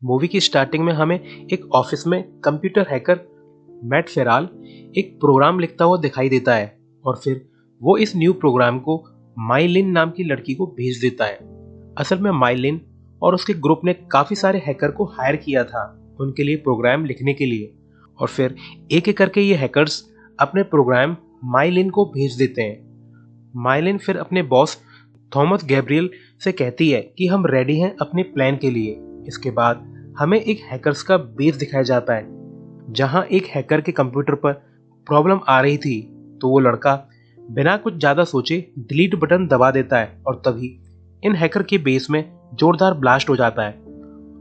Movie की starting में हमें एक ऑफिस में कंप्यूटर हैकर मैट फेराल एक प्रोग्राम लिखता हुआ दिखाई देता है और फिर वो इस न्यू प्रोग्राम को माइलिन नाम की लड़की को भेज देता है। असल में माइलिन और उसके ग्रुप ने काफी सारे हैकर को हायर किया था उनके लिए प्रोग्राम लिखने के लिए, और फिर एक एक करके ये हैकर्स अपने प्रोग्राम माइलिन को भेज देते हैं। माइलिन फिर अपने बॉस थॉमस गैब्रियल से कहती है कि हम रेडी हैं अपने प्लान के लिए। इसके बाद हमें एक हैकर्स का बेस दिखाया जाता है जहां एक हैकर के कंप्यूटर पर प्रॉब्लम आ रही थी, तो वो लड़का बिना कुछ ज्यादा सोचे डिलीट बटन दबा देता है और तभी इन हैकर के बेस में जोरदार ब्लास्ट हो जाता है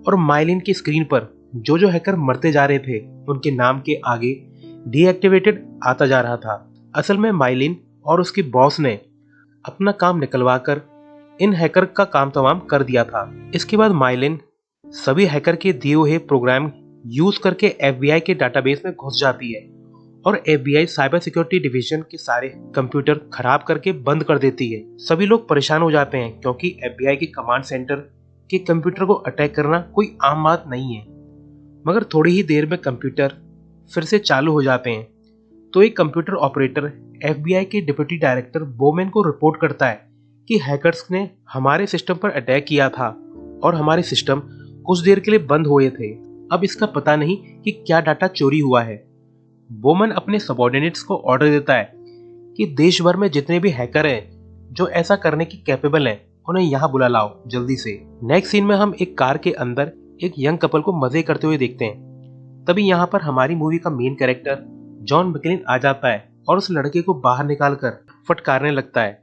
और माइलिन की स्क्रीन पर जो हैकर मरते जा रहे थे उनके नाम के आगे डीएक्टिवेटेड आता जा रहा था। असल में माइलिन और उसके बॉस ने अपना काम निकलवा कर इन हैकर का काम तमाम कर दिया था। इसके बाद माइलिन सभी हैकर के दिए हुए प्रोग्राम यूज करके एफबीआई के डाटाबेस में घुस जाती है और एफबीआई साइबर सिक्योरिटी डिवीजन के सारे कंप्यूटर खराब करके बंद कर देती है। सभी लोग परेशान हो जाते हैं क्योंकि एफबीआई के कमांड सेंटर के कंप्यूटर को अटैक करना कोई आम बात नहीं है। मगर थोड़ी ही देर में कंप्यूटर फिर से चालू हो जाते हैं तो एक कंप्यूटर ऑपरेटर एफबीआई के डिप्टी डायरेक्टर बोमेन को रिपोर्ट करता है कि हैकर्स ने हमारे सिस्टम पर अटैक किया था और हमारे सिस्टम कुछ देर के लिए बंद हुए थे। अब इसका पता नहीं कि क्या डाटा चोरी हुआ है। बोमन अपने सबऑर्डिनेट्स को ऑर्डर देता है कि देश भर में जितने भी हैकर हैं जो ऐसा करने की कैपेबल हैं उन्हें यहाँ बुला लाओ जल्दी से। नेक्स्ट सीन में हम एक कार के अंदर एक यंग कपल को मजे करते हुए देखते हैं। तभी यहाँ पर हमारी मूवी का मेन कैरेक्टर जॉन मैकक्लेन आ जाता है और उस लड़के को बाहर निकालकर फटकारने लगता है।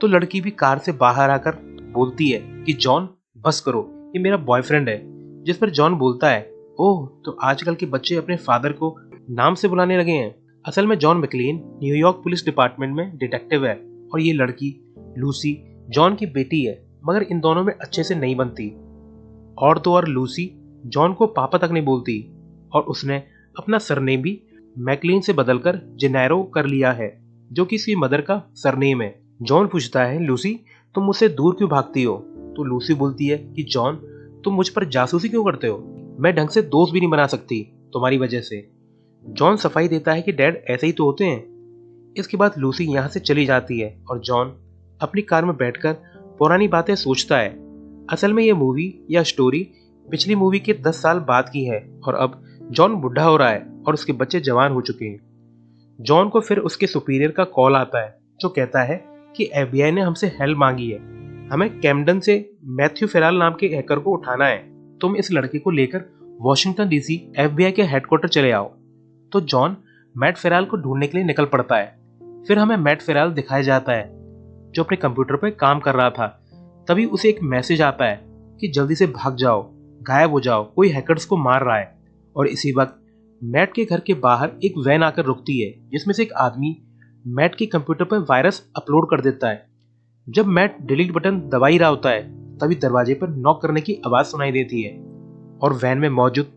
तो लड़की भी कार से बाहर आकर बोलती है कि जॉन बस करो, ये मेरा बॉयफ्रेंड है। जिस पर जॉन बोलता है, ओह तो आजकल के बच्चे अपने फादर को नाम से बुलाने लगे हैं। असल में John McClain New York police department में डिटेक्टिव है और ये लड़की लूसी जॉन की बेटी है, मगर इन दोनों में अच्छे से नहीं बनती। और तो और लूसी जॉन को पापा तक नहीं बोलती और उसने अपना सरनेम भी मैकक्लेन से बदलकर जेनेरो कर लिया है जो कि इसकी मदर का सरनेम है। जॉन पूछता है, लूसी तुम मुझसे दूर क्यों भागती हो? तो लूसी बोलती है कि जॉन तुम मुझ पर जासूसी क्यों करते हो? मैं ढंग से दोस्त भी नहीं बना सकती तुम्हारी वजह से। जॉन सफाई देता है कि डैड ऐसे ही तो होते हैं। इसके बाद लूसी यहाँ से चली जाती है और जॉन अपनी कार में बैठकर पुरानी बातें सोचता है। असल में ये मूवी या स्टोरी पिछली मूवी के 10 साल बाद की है और अब जॉन बुढ़ा हो रहा है और उसके बच्चे जवान हो चुके हैं। जॉन को फिर उसके सुपीरियर का कॉल आता है जो कहता है कि एफबीआई ने हमसे हेल्प मांगी है, हमें कैम्पडन से मैथ्यू फेराल नाम के हैकर को उठाना है। तुम इस लड़के को लेकर वॉशिंगटन डीसी एफबीआई के हेडक्वार्टर चले आओ। तो जॉन मैट फेराल को ढूंढने के लिए निकल पड़ता है। फिर हमें मैट फेराल दिखाया जाता है जो अपने कंप्यूटर पर काम कर रहा था। तभी उसे एक मैसेज आता है कि जल्दी से भाग जाओ, गायब हो जाओ, कोई हैकर्स को मार रहा है। और इसी वक्त मैट के घर के बाहर एक वैन आकर रुकती है जिसमें से एक आदमी मैट के कंप्यूटर पर वायरस अपलोड कर देता है। जब मैट डिलीट बटन दबा ही रहा होता है तभी दरवाजे पर नॉक करने की आवाज सुनाई देती है और वैन में मौजूद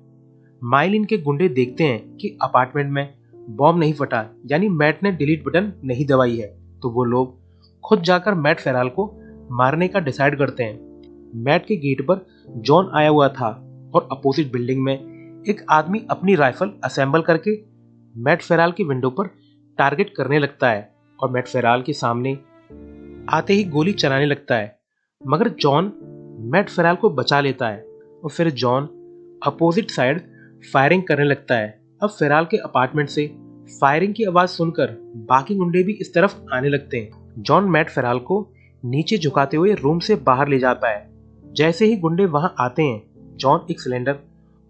माइलिन के गुंडे देखते हैं कि अपार्टमेंट में बॉम्ब नहीं फटा, यानी मैट ने डिलीट बटन नहीं दबाई है। तो वो लोग खुद जाकर मैट फेराल को मारने का डिसाइड करते हैं। मैट के गेट पर जॉन आया हुआ था और अपोजिट बिल्डिंग में एक आदमी अपनी राइफल असेंबल करके मैट फेराल की विंडो पर टारगेट करने लगता है और मैट फेराल के सामने आते ही गोली चलाने लगता है, मगर जॉन मैट फेराल को बचा लेता है और फिर जॉन अपोजिट साइड फायरिंग करने लगता है। अब फेराल के अपार्टमेंट से फायरिंग की आवाज सुनकर बाकी गुंडे भी इस तरफ आने लगते हैं। जॉन मैट फेराल को नीचे झुकाते हुए रूम से बाहर ले जाता है। जैसे ही गुंडे वहां आते हैं जॉन एक सिलेंडर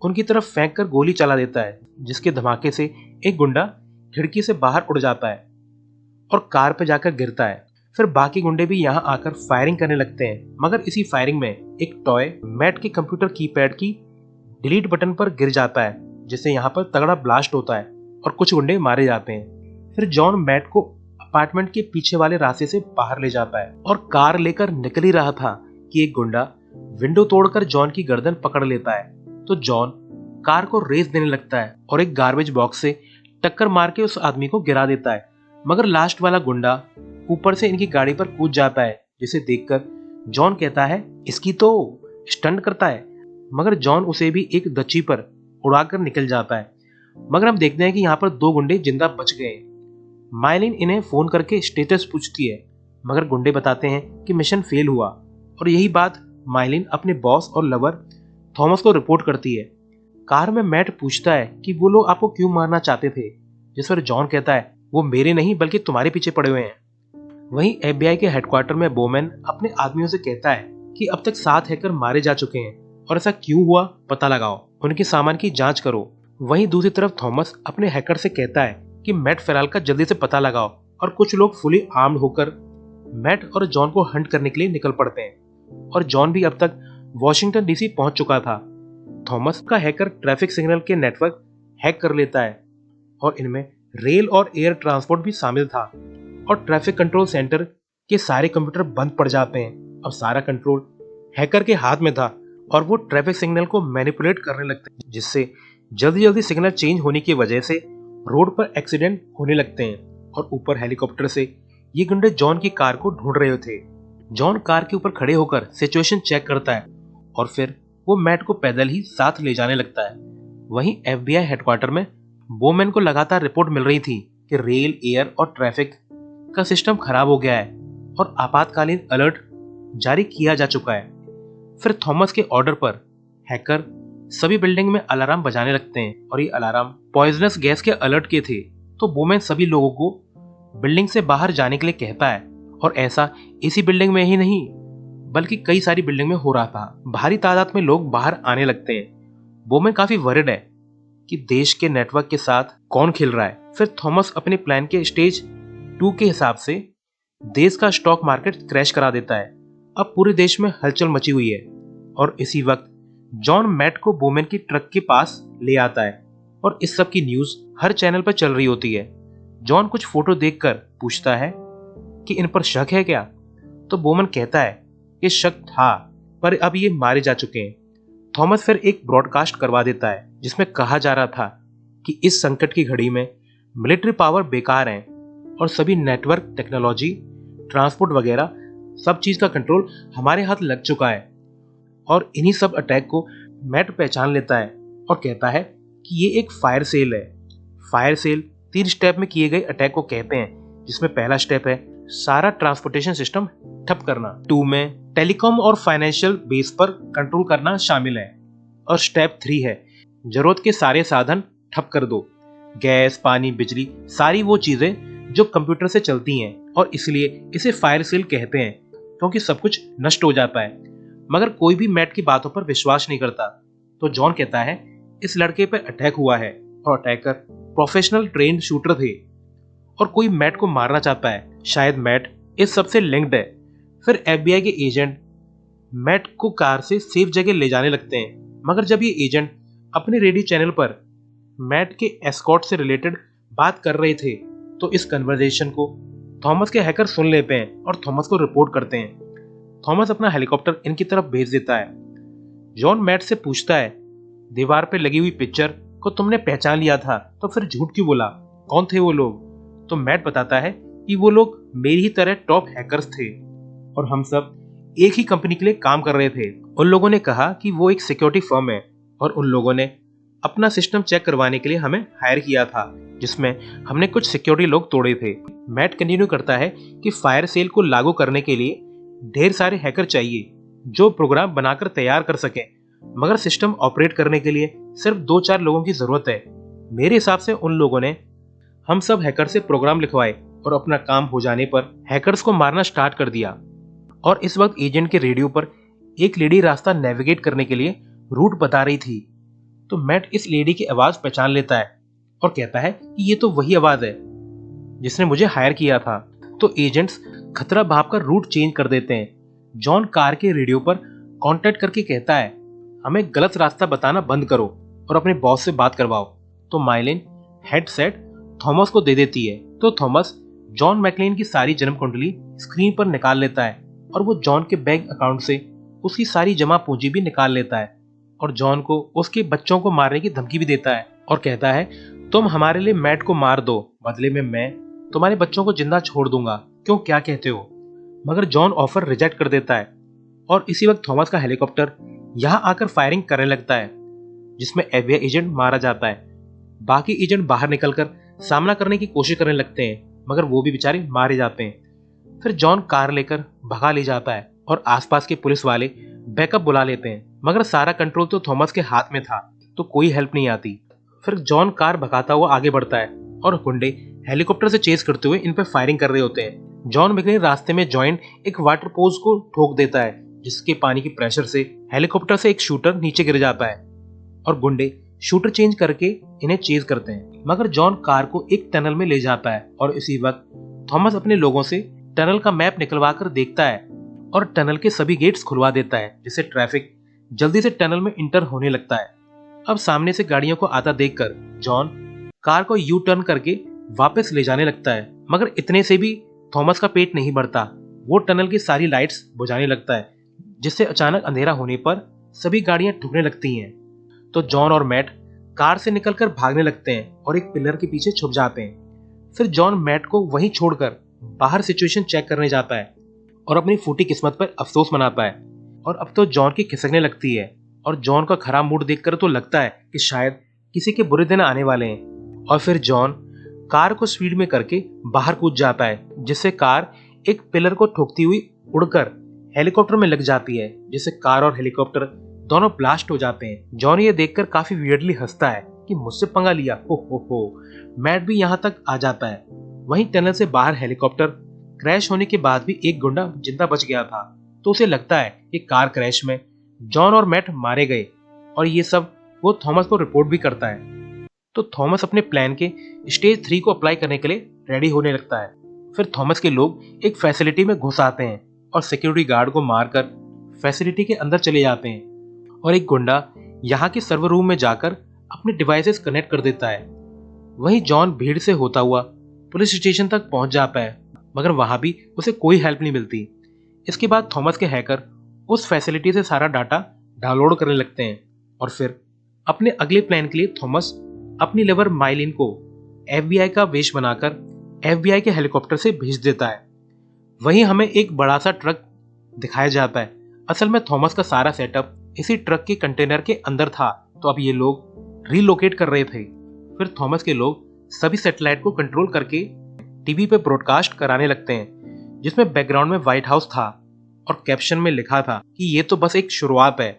उनकी तरफ फेंक कर गोली चला देता है, जिसके धमाके से एक गुंडा खिड़की से बाहर उड़ जाता है और कार पर जाकर गिरता है। फिर बाकी गुंडे भी यहाँ आकर फायरिंग करने लगते हैं, मगर इसी फायरिंग में एक टॉय मैट के कंप्यूटर कीपैड की डिलीट बटन पर गिर जाता है, जिससे यहाँ पर तगड़ा ब्लास्ट होता है और कुछ गुंडे मारे जाते हैं। फिर जॉन मैट को अपार्टमेंट के पीछे वाले रास्ते से बाहर ले जाता है और कार लेकर निकल ही रहा था कि एक गुंडा विंडो तोड़कर जॉन की गर्दन पकड़ लेता है। तो जॉन कार को रेस देने लगता है और एक गार्बेज बॉक्स से टक्कर मार के उस आदमी को गिरा देता है, मगर लास्ट वाला गुंडा ऊपर से इनकी गाड़ी पर कूद जाता है, जिसे देखकर जॉन कहता है, इसकी तो स्टंट करता है। मगर जॉन उसे भी एक दच्ची पर उड़ाकर निकल जाता है। मगर हम देखते हैं कि यहाँ पर दो गुंडे जिंदा बच गए। माइलिन इन्हें फोन करके स्टेटस पूछती है, मगर गुंडे बताते हैं कि मिशन फेल हुआ। और यही बात माइलिन अपने बॉस और लवर थॉमस को रिपोर्ट करती है। कार में मैट पूछता है कि वो लोग आपको क्यों मारना चाहते थे, जिस पर जॉन कहता है वो मेरे नहीं बल्कि तुम्हारे पीछे पड़े हुए हैं। वहीं एफबीआई के हेडक्वार्टर में बोमैन अपने आदमियों से कहता है कि अब तक 7 हैकर मारे जा चुके हैं और ऐसा क्यों हुआ पता लगाओ, उनके सामान की जांच करो। वहीं दूसरी तरफ थॉमस अपने हैकर से कहता है कि मैट फेराल का जल्दी से पता लगाओ और कुछ लोग फुली आर्म्ड होकर मैट और जॉन को हंट करने के लिए निकल पड़ते हैं। और जॉन भी अब तक वॉशिंगटन डीसी पहुंच चुका था। थॉमस का हैकर ट्रैफिक सिग्नल के नेटवर्क हैक कर लेता है और इनमें रेल और एयर ट्रांसपोर्ट भी शामिल था। और ट्रैफिक कंट्रोल सेंटर के सारे कंप्यूटर बंद पड़ जाते हैं। अब सारा कंट्रोल हैकर के हाथ में था और वो ट्रैफिक सिग्नल को मैनिपुलेट करने लगते हैं, जिससे जल्दी जल्दी सिग्नल चेंज होने की वजह से रोड पर एक्सीडेंट होने लगते हैं। और ऊपर हेलीकॉप्टर से ये गुंडे जॉन की कार को ढूंढ रहे थे। जॉन कार के ऊपर खड़े होकर सिचुएशन चेक करता है और फिर वो मैट को पैदल ही साथ ले जाने लगता है। वहीं एफबीआई हेडक्वार्टर में बोमैन को लगातार रिपोर्ट मिल रही थी कि रेल, एयर और ट्रैफिक का सिस्टम खराब हो गया है और आपातकालीन अलर्ट जारी किया जा चुका है। फिर थॉमस के ऑर्डर पर हैकर सभी बिल्डिंग में अलार्म बजाने लगते हैं और ये अलार्म पॉइजनस गैस के अलर्ट के थे। तो बोमैन सभी लोगों को बिल्डिंग से बाहर जाने के लिए कहता है और ऐसा इसी बिल्डिंग में ही नहीं बल्कि कई सारी बिल्डिंग में हो रहा था। भारी तादाद में लोग बाहर आने लगते हैं। बोमैन काफी वरिड है कि देश के नेटवर्क के साथ कौन खेल रहा है। फिर थॉमस अपने प्लान के स्टेज 2 के हिसाब से देश का स्टॉक मार्केट क्रैश करा देता है। अब पूरे देश में हलचल मची हुई है और इसी वक्त जॉन मैट को बोमैन की ट्रक के पास ले आता है और इस सब की न्यूज हर चैनल पर चल रही होती है। जॉन कुछ फोटो देखकर पूछता है कि इन पर शक है क्या, तो बोमैन कहता है कि शक था पर अब ये मारे जा चुके हैं। थॉमस फिर एक ब्रॉडकास्ट करवा देता है जिसमें कहा जा रहा था कि इस संकट की घड़ी में मिलिट्री पावर बेकार है और सभी नेटवर्क, टेक्नोलॉजी, ट्रांसपोर्ट वगैरह सब चीज का कंट्रोल हमारे हाथ लग चुका है। और इन्हीं सब अटैक को मैट पहचान लेता है और कहता है कि ये एक फायर सेल है। फायर सेल 3 स्टेप में किए गए अटैक को कहते हैं, जिसमें पहला स्टेप है सारा ट्रांसपोर्टेशन सिस्टम ठप करना। 2 में टेलीकॉम और फाइनेंशियल बेस पर कंट्रोल करना शामिल है। और स्टेप 3 है जरूरत के सारे साधन ठप कर दो, गैस, पानी, बिजली, सारी वो चीजें जो कंप्यूटर से चलती हैं। और इसलिए इसे फायर सेल कहते हैं क्योंकि सब कुछ नष्ट हो जाता है। मगर कोई भी मैट की बातों पर विश्वास नहीं करता। तो जॉन कहता है इस लड़के पर अटैक हुआ है और अटैकर प्रोफेशनल ट्रेन शूटर थे और कोई मैट को मारना चाहता है। शायद मैट इस सबसे लिंक्ड है। फिर एफबीआई के एजेंट मैट को कार से सेफ जगह ले जाने लगते हैं। मगर जब ये एजेंट अपने रेडियो चैनल पर मैट के एस्कॉर्ट से रिलेटेड बात कर रहे थे तो इस कन्वर्सेशन को थॉमस के हैकर सुन लेते हैं और थॉमस को रिपोर्ट करते हैं। थॉमस अपना हेलीकॉप्टर इनकी तरफ भेज देता है। जॉन मैट से पूछता है दीवार पे लगी हुई पिक्चर को तुमने पहचान लिया था तो फिर झूठ क्यों बोला, कौन थे वो लोग? तो मैट बताता है कि वो लोग मेरी ही तरह टॉप हैकर्स थे और हम सब एक ही कंपनी के लिए काम कर रहे थे। उन लोगों ने कहा कि वो एक सिक्योरिटी फर्म है और उन लोगों ने अपना सिस्टम चेक करवाने के लिए हमें हायर किया था, जिसमें हमने कुछ सिक्योरिटी लोग तोड़े थे। मैट कंटिन्यू करता है कि फायर सेल को लागू करने के लिए ढेर सारे हैकर चाहिए जो प्रोग्राम बनाकर तैयार कर सकें, मगर सिस्टम ऑपरेट करने के लिए सिर्फ 2-4 लोगों की जरूरत है। मेरे हिसाब से उन लोगों ने हम सब हैकर से प्रोग्राम लिखवाए और अपना काम हो जाने पर हैकर्स को मारना स्टार्ट कर दिया। और इस वक्त एजेंट के रेडियो पर एक लेडी रास्ता नेविगेट करने के लिए रूट बता रही थी। तो मैट इस लेडी की आवाज पहचान लेता है और कहता है कि ये तो वही आवाज है जिसने मुझे हायर किया था। तो एजेंट्स खतरा भांपकर रूट चेंज कर देते हैं। जॉन कार के रेडियो पर कांटेक्ट करके कहता है हमें गलत रास्ता बताना बंद करो और अपने बॉस से बात करवाओ। तो माइलिन हेडसेट थॉमस को दे देती है। तो थॉमस जॉन मैकलेन की सारी जन्म कुंडली स्क्रीन पर निकाल लेता है और वो जॉन के बैंक अकाउंट से उसकी सारी जमा पूंजी भी निकाल लेता है और जॉन को उसके बच्चों को मारने की धमकी भी देता है और कहता है तुम हमारे लिए मैट को मार दो, बदले में मैं तुम्हारे बच्चों को जिंदा छोड़ दूंगा, क्यों, क्या कहते हो? मगर जॉन ऑफर रिजेक्ट कर देता है और इसी वक्त थॉमस का हेलीकॉप्टर यहाँ आकर फायरिंग करने लगता है, जिसमें एफबीआई एजेंट मारा जाता है। बाकी एजेंट बाहर निकलकर सामना करने की कोशिश करने लगते हैं, मगर वो भी बेचारे मारे जाते हैं। फिर जॉन कार लेकर भगा ले जाता है और आसपास के पुलिस वाले बैकअप बुला लेते हैं, मगर सारा कंट्रोल तो थॉमस के हाथ में था, तो कोई हेल्प नहीं आती। फिर जॉन कार भगाता हुआ आगे बढ़ता है और गुंडे हेलीकॉप्टर से चेस करते हुए इन पर फायरिंग कर रहे होते हैं। जॉन मैकलेन रास्ते में जॉइंट एक वाटर पोज को ठोक देता है, जिसके पानी की प्रेशर से हेलीकॉप्टर से एक शूटर नीचे गिर जाता है और गुंडे शूटर चेंज करके इन्हें चेज करते हैं। मगर जॉन कार को एक टनल में ले जाता है और इसी वक्त थॉमस अपने लोगों से टनल का मैप निकलवा कर देखता है और टनल के सभी गेट्स खुलवा देता है, जिससे ट्रैफिक जल्दी से टनल में इंटर होने लगता है। अब सामने से गाड़ियों को आता देखकर जॉन कार को यू टर्न करके वापस ले जाने लगता है, मगर इतने से भी थॉमस का पेट नहीं भरता। वो टनल की सारी लाइट्स बुझाने लगता है, जिससे अचानक अंधेरा होने पर सभी गाड़ियां ठुकने लगती हैं। तो जॉन और मैट कार से निकलकर भागने लगते हैं और एक पिलर के पीछे छुप जाते हैं। फिर जॉन मैट को वहीं छोड़कर बाहर सिचुएशन चेक करने जाता है और अपनी फूटी किस्मत पर अफसोस मनाता है। और अब तो जॉन की खिसकने लगती है और जॉन का खराब मूड देखकर तो लगता है कि शायद किसी के बुरे दिन आने वाले हैं। और फिर जॉन कार को स्पीड में करके बाहर कूद जाता है, जिससे कार एक पिलर को ठोकती हुई उड़कर हेलीकॉप्टर में लग जाती है, जिससे कार और हेलीकॉप्टर दोनों ब्लास्ट हो जाते हैं। जॉन ये देखकर काफी वियर्डली हंसता है कि मुझसे पंगा लिया, हो। मैट भी यहाँ तक आ जाता है। वहीं टनल से बाहर हेलीकॉप्टर क्रैश होने के बाद भी एक गुंडा जिंदा बच गया था, तो उसे लगता है कि कार क्रैश में जॉन और मैट मारे गए और ये सब वो थॉमस को रिपोर्ट भी करता है। तो थॉमस अपने प्लान के स्टेज 3 को अप्लाई करने के लिए रेडी होने लगता है। फिर थॉमस के लोग एक फैसिलिटी में घुस आते हैं और सिक्योरिटी गार्ड को मारकर फैसिलिटी के अंदर चले जाते हैं और एक गुंडा यहाँ के सर्वर रूम में जाकर अपने डिवाइसेस कनेक्ट कर देता है। वहीं जॉन भीड़ से होता हुआ पुलिस स्टेशन तक पहुंच जाता है, मगर वहां भी उसे कोई हेल्प नहीं मिलती। इसके बाद थॉमस के हैकर उस फैसिलिटी से सारा डाटा डाउनलोड करने लगते हैं और फिर अपने अगले प्लान के लिए थॉमस अपनी लवर माइलिन को एफबीआई का वेश बनाकर एफबीआई के हेलीकॉप्टर से भेज देता है। वहीं हमें एक बड़ा सा ट्रक दिखाया जाता है। असल में थॉमस का सारा सेटअप इसी ट्रक के कंटेनर के अंदर था, तो अब ये लोग रीलोकेट कर रहे थे। फिर थॉमस के लोग सभी सैटेलाइट को कंट्रोल करके टीवी पे ब्रॉडकास्ट कराने लगते हैं, जिसमें बैकग्राउंड में व्हाइट हाउस था और कैप्शन में लिखा था कि ये तो बस एक शुरुआत है,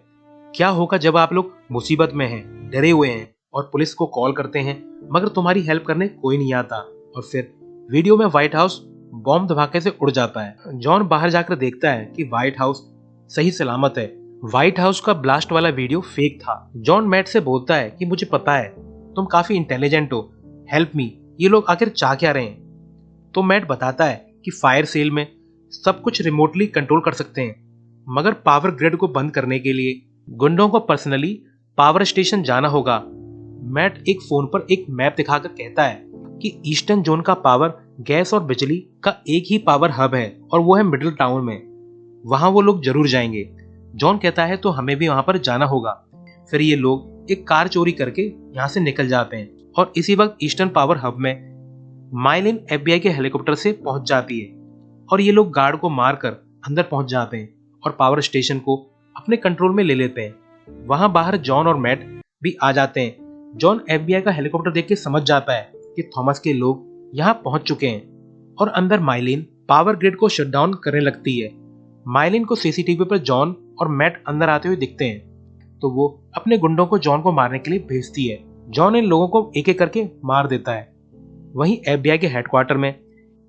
क्या होगा जब आप लोग मुसीबत में हैं, डरे हुए हैं और पुलिस को कॉल करते हैं, मगर तुम्हारी हेल्प करने कोई नहीं आता। और फिर वीडियो में व्हाइट हाउस बॉम्ब धमाके से उड़ जाता है। जॉन बाहर जाकर देखता है कि व्हाइट हाउस सही सलामत है। व्हाइट हाउस का ब्लास्ट वाला वीडियो फेक था। जॉन मैट से बोलता है कि मुझे पता है तुम काफी इंटेलिजेंट हो, हेल्प मी, ये लोग आखिर चाह क्या रहे हैं। तो मैट बताता है कि फायर सेल में सब कुछ रिमोटली कंट्रोल कर सकते हैं, मगर पावर ग्रिड को बंद करने के लिए गुंडों को पर्सनली पावर स्टेशन जाना होगा। मैट एक फोन पर एक मैप दिखाकर कहता है कि ईस्टर्न जोन का पावर गैस और बिजली का एक ही पावर हब है और वो है मिडिल टाउन में, वहां वो लोग जरूर जाएंगे। जॉन कहता है तो हमें भी वहां पर जाना होगा। फिर ये लोग एक कार चोरी करके यहाँ से निकल जाते हैं और इसी वक्त ईस्टर्न पावर हब में माइलिन एफबीआई के हेलीकॉप्टर से पहुंच जाती है और ये लोग गार्ड को मारकर अंदर पहुंच जाते हैं और पावर स्टेशन को अपने कंट्रोल में ले लेते हैं। वहां बाहर जॉन और मैट भी आ जाते हैं। जॉन एफबीआई का हेलीकॉप्टर देख के समझ जाता है कि थॉमस के लोग यहाँ पहुंच चुके हैं और अंदर माइलिन पावर ग्रिड को शट डाउन करने लगती है। माइलिन को सीसीटीवी पर जॉन और मैट अंदर आते हुए दिखते हैं, तो वो अपने गुंडों को जॉन को मारने के लिए भेजती है। जॉन इन लोगों को एक एक करके मार देता है। वहीं एफबीआई के हेडक्वार्टर में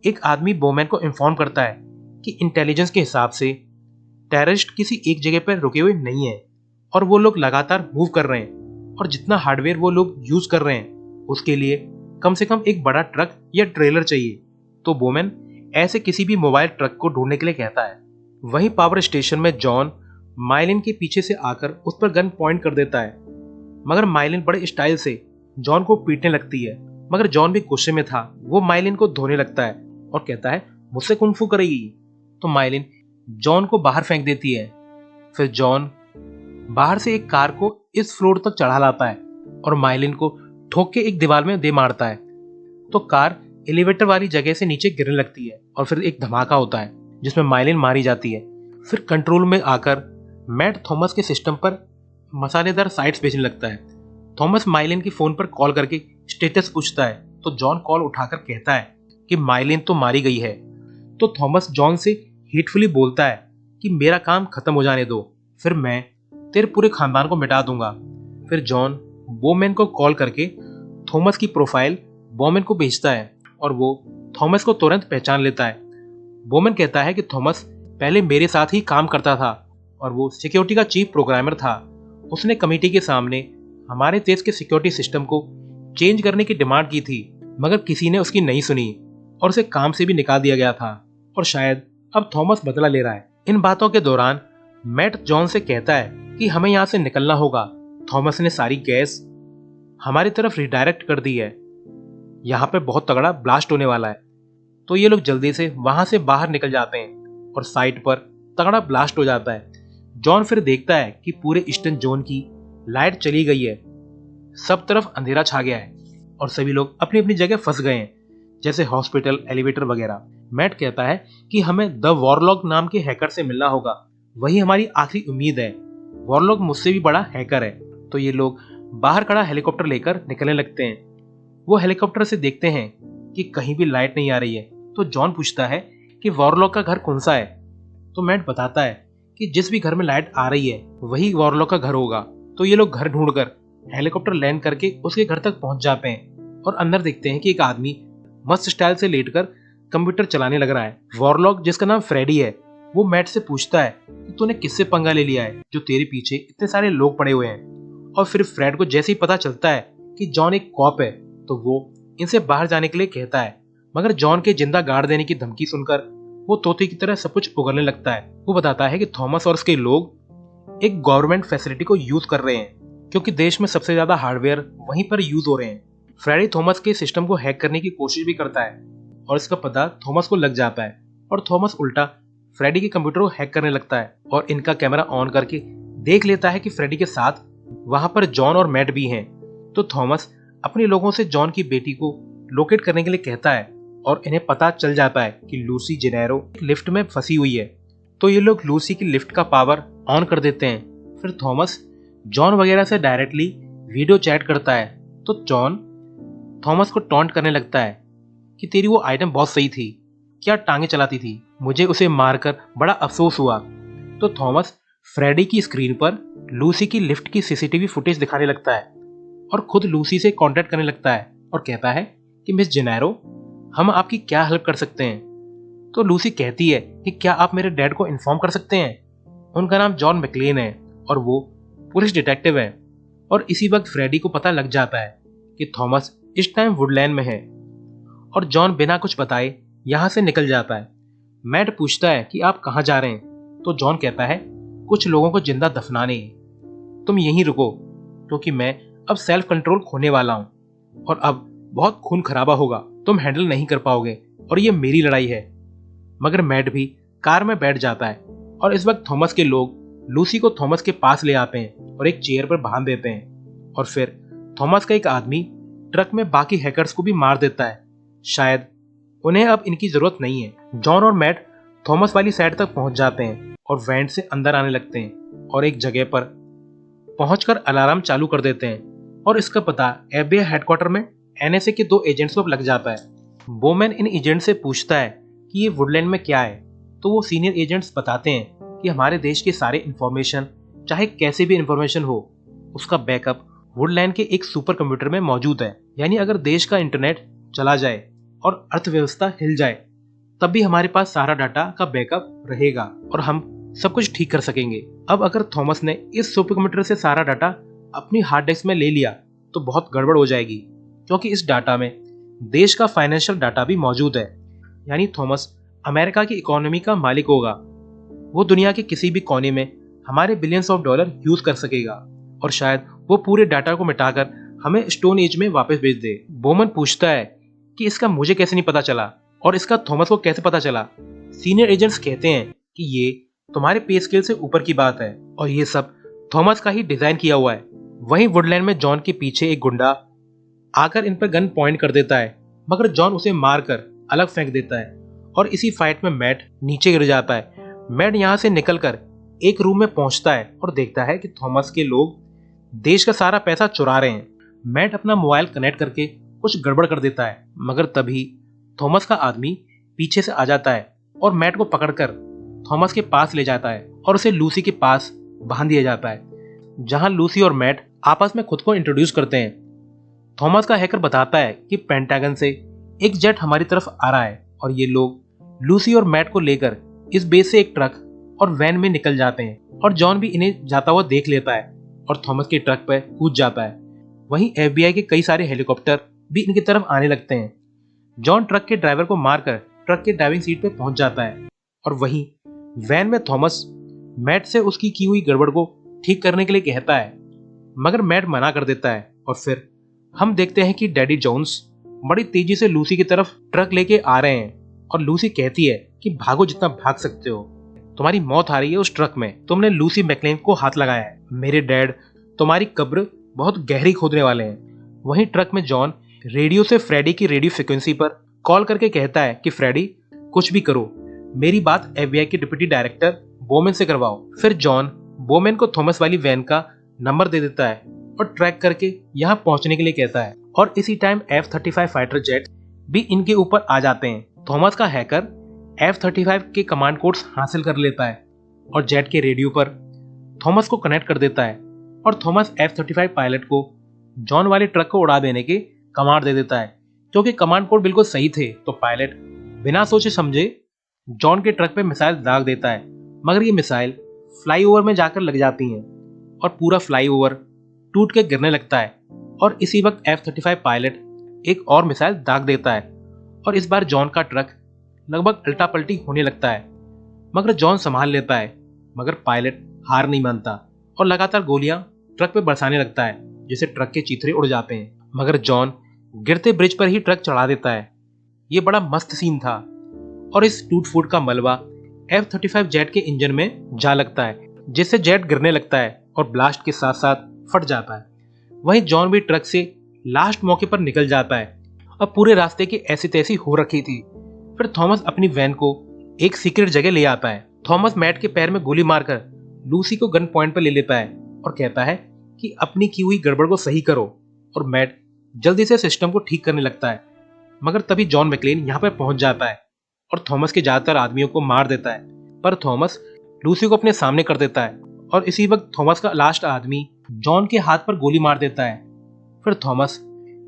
एक आदमी बोमैन को इन्फॉर्म करता है कि इंटेलिजेंस के हिसाब से टेररिस्ट किसी एक जगह पर रुके हुए नहीं है और वो लोग लगातार मूव कर रहे हैं और जितना हार्डवेयर वो लोग यूज कर रहे हैं उसके लिए कम से कम एक बड़ा ट्रक या ट्रेलर चाहिए। तो बोमैन ऐसे किसी भी मोबाइल ट्रक को ढूंढने के लिए कहता है। वहीं पावर स्टेशन में जॉन माइलिन के पीछे से आकर उस पर गन पॉइंट कर देता है, मगर माइलिन बड़े स्टाइल से जॉन को पीटने लगती है। मगर जॉन भी गुस्से में था। वो माइलिन को धोने लगता है और कहता है मुझसे कुंफू करेगी। तो माइलिन जॉन को बाहर फेंक देती है। फिर जॉन बाहर से एक कार को इस फ्लोर तक चढ़ा लाता है और माइलिन को ठोक के एक दीवार में दे मारता है। तो कार एलिवेटर वाली जगह से नीचे गिरने लगती है और फिर एक धमाका होता है जिसमें माइलिन मारी जाती है। फिर कंट्रोल में आकर मैट थॉमस के सिस्टम पर मसालेदार साइट्स भेजने लगता है। थॉमस माइलिन की फोन पर कॉल करके स्टेटस पूछता है तो जॉन कॉल उठाकर कहता है कि माइलिन तो मारी गई है। तो थॉमस जॉन से हेटफुली बोलता है कि मेरा काम खत्म हो जाने दो, फिर मैं तेरे पूरे खानदान को मिटा दूंगा। फिर जॉन बोमैन को कॉल करके थॉमस की प्रोफाइल बोमैन को भेजता है और वो थॉमस को तुरंत पहचान लेता है। बोमैन कहता है कि थॉमस पहले मेरे साथ ही काम करता था और वो सिक्योरिटी का चीफ प्रोग्रामर था। उसने कमेटी के सामने हमारे देश के सिक्योरिटी सिस्टम को चेंज करने की डिमांड की थी, मगर किसी ने उसकी नहीं सुनी और उसे काम से भी निकाल दिया गया था और शायद अब थॉमस बदला ले रहा है। इन बातों के दौरान मैट जॉन से कहता है कि हमें यहाँ से निकलना होगा। थॉमस ने सारी गैस हमारी तरफ रिडायरेक्ट कर दी है, यहाँ पे बहुत तगड़ा ब्लास्ट होने वाला है। तो ये लोग जल्दी से वहां से बाहर निकल जाते हैं और साइट पर तगड़ा ब्लास्ट हो जाता है। जॉन फिर देखता है कि पूरे ईस्टर्न जोन की लाइट चली गई है, सब तरफ अंधेरा छा गया है और सभी लोग अपनी अपनी जगह फंस गए हैं, जैसे हॉस्पिटल, एलिवेटर वगैरह। मैट कहता है कि हमें द वॉरलॉग नाम के हैकर से मिलना होगा, वही हमारी आखिरी उम्मीद है। वॉरलॉग मुझसे भी बड़ा हैकर है। तो ये लोग बाहर खड़ा हेलीकॉप्टर लेकर निकलने लगते हैं। वो हेलीकॉप्टर से देखते हैं कि कहीं भी लाइट नहीं आ रही है। तो जॉन पूछता है कि वॉरलॉग का घर कौन सा है। तो मैट बताता है कि जिस भी घर में लाइट आ रही है वही वॉरलॉग का घर होगा। तो ये लोग घर ढूंढकर हेलीकॉप्टर लैंड करके उसके घर तक पहुंच जाते हैं और अंदर देखते हैं कि एक आदमी मस्त स्टाइल से लेटकर कंप्यूटर चलाने लग रहा है। वॉरलॉग, जिसका नाम फ्रेडी है, वो मैट से पूछता है कि तूने किससे पंगा ले लिया है जो तेरे पीछे इतने सारे लोग पड़े हुए हैं। और फिर फ्रेड को जैसे ही पता चलता है कि जॉन एक कॉप है तो वो इनसे बाहर जाने के लिए कहता है, मगर जॉन के जिंदा गाड़ देने की धमकी सुनकर वो तोते की तरह सब कुछ उगलने लगता है। वो बताता है कि थॉमस और उसके लोग एक गवर्नमेंट फैसिलिटी को यूज कर रहे हैं क्योंकि देश में सबसे ज्यादा हार्डवेयर वहीं पर यूज हो रहे हैं। फ्रेडी थॉमस के सिस्टम को हैक करने की कोशिश भी करता है और इसका पता थॉमस को लग जाता है और थॉमस उल्टा फ्रेडी के कंप्यूटर को हैक करने लगता है और इनका कैमरा ऑन करके देख लेता है कि फ्रेडी के साथ वहां पर जॉन और मैट भी हैं। तो थॉमस अपने लोगों से जॉन की बेटी को लोकेट करने के लिए कहता है और इन्हें पता चल जाता है कि लूसी जेनेरो लिफ्ट में फंसी हुई है। तो ये लोग लूसी की लिफ्ट का पावर ऑन कर देते हैं। फिर थॉमस जॉन वगैरह से डायरेक्टली वीडियो चैट करता है। तो जॉन थॉमस को टॉन्ट करने लगता है कि तेरी वो आइटम बहुत सही थी, क्या टांगे चलाती थी, मुझे उसे मारकर बड़ा अफसोस हुआ। तो थॉमस फ्रेडी की स्क्रीन पर लूसी की लिफ्ट की सीसीटीवी फुटेज दिखाने लगता है और खुद लूसी से कांटेक्ट करने लगता है और कहता है कि मिस जेनेरो, हम आपकी क्या हेल्प कर सकते हैं। तो लूसी कहती है कि क्या आप मेरे डैड को इन्फॉर्म कर सकते हैं। उनका नाम जॉन मैक्लेन है और वो पुलिस डिटेक्टिव है। और इसी वक्त फ्रेडी को पता लग जाता है कि थॉमस इस टाइम वुडलैंड में है और जॉन बिना कुछ बताए यहाँ से निकल जाता है। मैट पूछता है कि आप कहाँ जा रहे हैं। तो जॉन कहता है कुछ लोगों को जिंदा दफनाने, तुम यहीं रुको क्योंकि मैं अब सेल्फ कंट्रोल खोने वाला हूँ और अब बहुत खून खराबा होगा, तुम हैंडल नहीं कर पाओगे और ये मेरी लड़ाई है। मगर मैट भी कार में बैठ जाता है और इस वक्त थॉमस के लोग लूसी को थॉमस के पास ले आते हैं और एक चेयर पर बांध देते हैं और फिर थॉमस का एक आदमी ट्रक में बाकी हैकर्स को भी मार देता है। शायद उन्हें अब इनकी जरूरत नहीं है। जॉन और मैट थॉमस वाली साइड तक पहुंच जाते हैं और वैंट से अंदर आने लगते हैं और एक जगह पर पहुंचकर अलार्म चालू कर देते हैं और इसका पता एफबीआई हेडक्वार्टर में एनएसए के 2 एजेंट्स को लग जाता है। बोमैन इन एजेंट से पूछता है कि ये वुडलैंड में क्या है। तो वो सीनियर एजेंट्स बताते हैं कि हमारे देश के सारे इंफॉर्मेशन, चाहे कैसे भी इंफॉर्मेशन हो, उसका बैकअप वुडलैंड के एक सुपर कंप्यूटर में मौजूद है। यानी अगर देश का इंटरनेट चला जाए और अर्थव्यवस्था हिल जाए तब भी हमारे पास सारा डाटा का बैकअप रहेगा और हम सब कुछ ठीक कर सकेंगे। अब अगर थॉमस ने इस सुपर कंप्यूटर से सारा डाटा अपनी हार्ड डिस्क में ले लिया तो बहुत गड़बड़ हो जाएगी क्योंकि इस डाटा में देश का फाइनेंशियल डाटा भी मौजूद है। यानी थॉमस अमेरिका की इकोनॉमी का मालिक होगा। वो दुनिया के किसी भी कोने में हमारे बिलियंस ऑफ डॉलर यूज कर सकेगा और शायद वो पूरे डाटा को मिटाकर हमें स्टोन एज में वापस भेज दे। बोमन पूछता है कि इसका मुझे कैसे नहीं पता चला और इसका थॉमस को कैसे पता चला। सीनियर एजेंट्स कहते हैं कि ये तुम्हारे पे स्केल से ऊपर की बात है और ये सब थॉमस का ही डिजाइन किया हुआ है। वहीं वुडलैंड में जॉन के पीछे एक गुंडा आकर इन पर गन पॉइंट कर देता है, मगर जॉन उसे मारकर अलग फेंक देता है और इसी फाइट में मैट नीचे गिर जाता है। मैट यहाँ से निकलकर एक रूम में पहुंचता है और देखता है कि थॉमस के लोग देश का सारा पैसा चुरा रहे हैं। मैट अपना मोबाइल कनेक्ट करके कुछ गड़बड़ कर देता है, मगर तभी थॉमस का आदमी पीछे से आ जाता है और मैट को पकड़कर थॉमस के पास ले जाता है और उसे लूसी के पास बांध दिया जाता है, जहां लूसी और मैट आपस में खुद को इंट्रोड्यूस करते हैं। थॉमस का हैकर बताता है कि पेंटागन से एक जेट हमारी तरफ आ रहा है और ये लोग लूसी और मैट को लेकर इस बेस से एक ट्रक और वैन में निकल जाते हैं और जॉन भी इन्हें जाता हुआ देख लेता है और थॉमस के ट्रक पर कूद जाता है। वहीं एफबीआई के कई सारे हेलीकॉप्टर भी इनकी तरफ आने लगते हैं। जॉन ट्रक के ड्राइवर को मारकर ट्रक के ड्राइविंग सीट पे पहुंच जाता है और वहीं वैन में थॉमस मैट से उसकी की हुई गड़बड़ को ठीक करने के लिए कहता है, मगर मैट मना कर देता है। और फिर हम देखते हैं कि डैडी जोन्स बड़ी तेजी से लूसी की तरफ ट्रक लेके आ रहे हैं और लूसी कहती है कि भागो जितना भाग सकते हो, तुम्हारी मौत आ रही है उस ट्रक में, तुमने लूसी मैकलेन को हाथ लगाया है, मेरे डैड तुम्हारी कब्र बहुत गहरी खोदने वाले हैं। वहीं ट्रक में जॉन रेडियो से फ्रेडी की रेडियो फ्रिक्वेंसी पर कॉल करके कहता है कि फ्रेडी कुछ भी करो, मेरी बात एफबीआई के डिप्टी डायरेक्टर बोमेन से करवाओ। फिर जॉन बोमेन को थॉमस वाली वैन का नंबर दे देता है और ट्रैक करके यहाँ पहुंचने के लिए कहता है और इसी टाइम F-35 फाइटर जेट भी इनके ऊपर आ जाते हैं। थॉमस का हैकर F-35 के कमांड कोड्स हासिल कर लेता है और जेट के रेडियो पर थॉमस को कनेक्ट कर देता है और थॉमस F-35 पायलट को जॉन वाले ट्रक को उड़ा देने के कमांड दे देता है। क्योंकि कमांड कोड बिल्कुल सही थे तो पायलट बिना सोचे समझे जॉन के ट्रक पे मिसाइल दाग देता है, मगर ये मिसाइल फ्लाईओवर में जाकर लग जाती हैं और पूरा फ्लाईओवर टूट के गिरने लगता है। और इसी वक्त F-35 पायलट एक और मिसाइल दाग देता है और इस बार जॉन का ट्रक लगभग उल्टा पलटी होने लगता है, मगर जॉन संभाल लेता है। मगर पायलट हार नहीं मानता और लगातार गोलियां ट्रक पे बरसाने लगता है, जिससे ट्रक के चीथड़े उड़ जाते हैं। मगर जॉन गिरते ब्रिज पर ही ट्रक चढ़ा देता है। ये बड़ा मस्त सीन था और इस टूट फूट का मलबा F-35 जेट के इंजन में जा लगता है, जिससे जेट गिरने लगता है और ब्लास्ट के साथ साथ फट जाता है। वहीं जॉन भी ट्रक से लास्ट मौके पर निकल जाता है और पूरे रास्ते की ऐसी तैसी हो रखी थी। फिर थॉमस अपनी वैन को एक सीक्रेट जगह ले आता है। थॉमस मैट के पैर में गोली मारकर लूसी को गन पॉइंट पर ले लेता है और कहता है कि अपनी की हुई गड़बड़ को सही करो, और मैट जल्दी से सिस्टम को ठीक करने लगता है। मगर तभी जॉन मैकलेन यहाँ पर पहुंच जाता है और थॉमस के ज्यादातर आदमियों को मार देता है, पर थॉमस लूसी को अपने सामने कर देता है और इसी वक्त थॉमस का लास्ट आदमी जॉन के हाथ पर गोली मार देता है। फिर थॉमस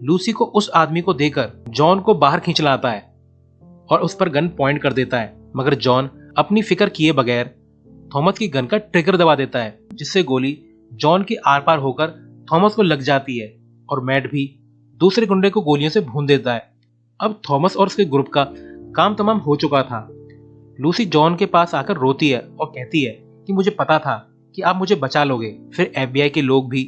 लूसी को उस आदमी को देकर जॉन को बाहर खींच लाता है और उस पर गन पॉइंट कर देता है, मगर जॉन अपनी फिक्र किए बगैर थॉमस की गन का ट्रिगर दबा देता है, जिससे गोली जॉन के आर पार होकर थॉमस को लग जाती है और मैट भी दूसरे गुंडे को गोलियों से भून देता है। अब थॉमस और उसके ग्रुप का काम तमाम हो चुका था। लूसी जॉन के पास आकर रोती है और कहती है कि मुझे पता था कि आप मुझे बचा लोगे। फिर एफबीआई के लोग भी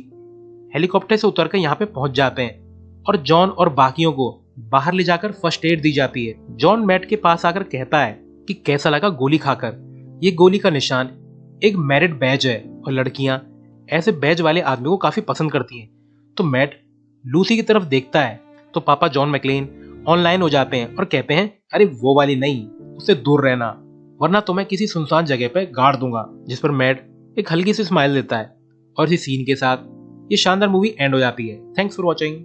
हेलीकॉप्टर से उतरकर यहाँ पे पहुंच जाते हैं और जॉन और बाकियों को बाहर ले जाकर फर्स्ट एड दी जाती है। जॉन मैट के पास आकर कहता है कि कैसा लगा गोली खाकर। ये गोली का निशान एक मेरिट बैज है और लड़कियां ऐसे बैज वाले आदमी को काफी पसंद करती हैं। तो मैट लूसी की तरफ देखता है तो पापा जॉन मैकलेन ऑनलाइन हो जाते हैं और कहते हैं, अरे वो वाली नहीं, उससे दूर रहना, वरना तो मैं किसी सुनसान जगह पे गाड़ दूंगा। जिस पर मैट एक हल्की सी स्माइल देता है और इसी सीन के साथ ये शानदार मूवी एंड हो जाती है। Thanks for watching.